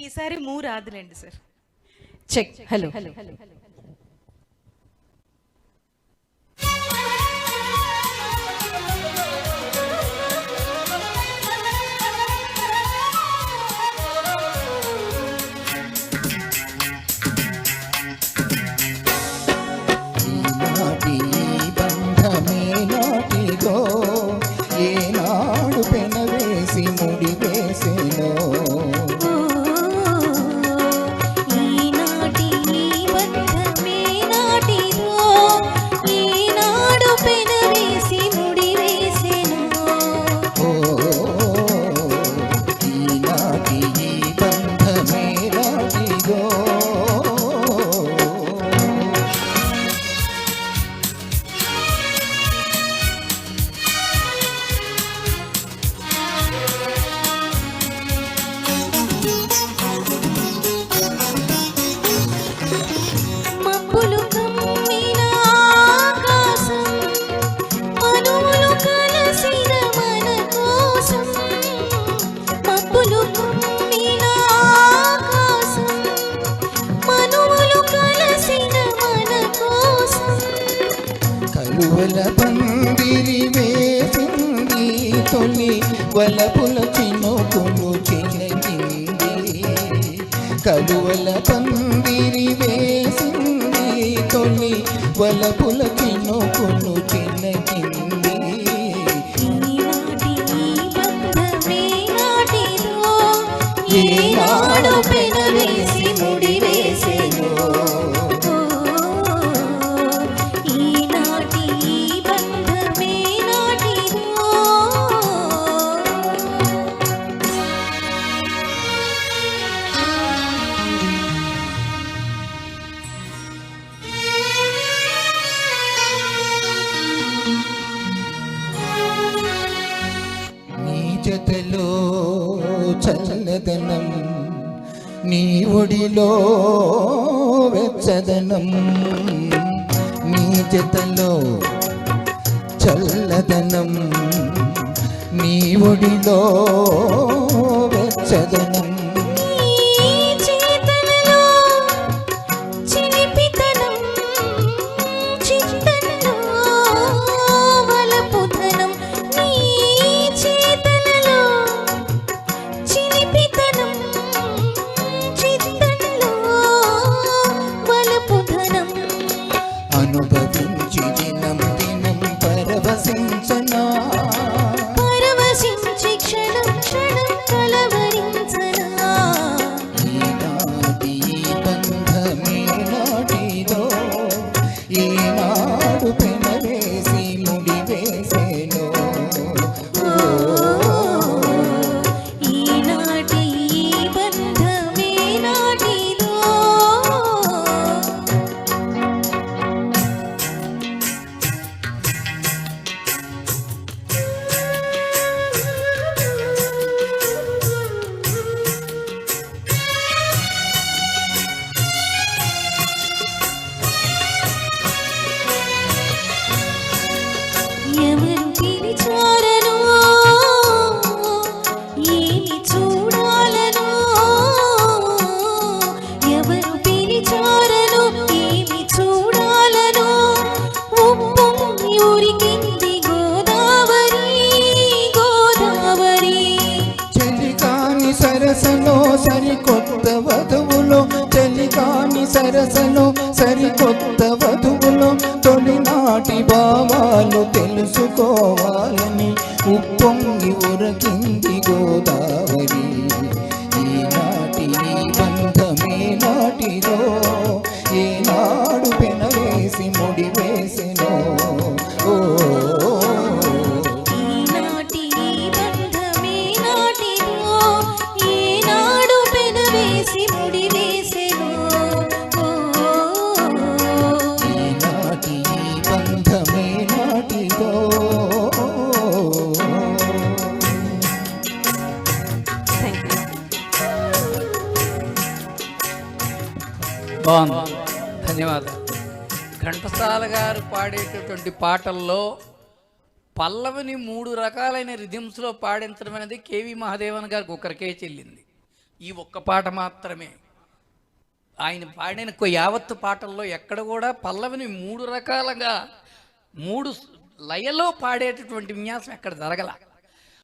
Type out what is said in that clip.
ఈసారి మూ రాదులేండి sir. Check. Hello. ఏనాడు పెనవేసి ముడి వేసేనో ఈనాటి బంధమే నాటిదో ఏనాడు పెనవేసి ముడి వేసేనో ఈనాటి బంధమే నాటిదో కలువల పందిరి వేసింది తొలి వలపుల చినుకులు చిన్నకింది కలువల పందిరి వేసింది తొలి వలపుల చినుకులు చిన్నకింది ఈనాడు పెనవేసి ముడి వేసేనో జతలో చల్లదనం నీ ఒడిలో వెచ్చదనం నీ జతలో చల్లదనం నీ ఒడిలో వెచ్చదనం అనుభవించి దినం దినం పరవశించనా పరవశించి క్షణం క్షణం కలవరించనా ఈనాటి బంధమే నాటిదో ఈనాడు పెనవేసి ముడి వేసేనో ఈనాటి బంధమే నాటిదో ఎవరు పిలిచారనో ఏమి చూడాలనో ఎవరు పిలిచారనో ఏమి చూడాలనో ఉప్పొంగి ఉరికింది గోదావరి గోదావరి చలికాని సరసలో సరికొత్త వధువులో చలికాని సరసలో సరికొత్త వధువులో తొలినాటి భావాలు తెలుసుకోవాలని ఉప్పొంగి ఉరకింది గోదావరి ఈనాటి బంధమే నాటిదో ఏనాడు పెనవేసి ముడి వేసెనో ఈనాటి బంధమే నాటిదో ఏనాడు పెనవేసి ముడి వేసెనో ఈనాటి బంధమే నాటిదో బాగుంది, ధన్యవాదాలు. ఘంటసాల గారు పాడేటటువంటి పాటల్లో పల్లవిని 3 రకాలైన రిథమ్స్లో పాడించడం అనేది కేవి మహాదేవన్ గారికి ఒకరికే చెల్లింది. ఈ ఒక్క పాట మాత్రమే. ఆయన పాడిన యావత్తు పాటల్లో ఎక్కడ కూడా పల్లవిని 3 రకాలుగా 3 లయలో పాడేటటువంటి విన్యాసం ఎక్కడ జరగల.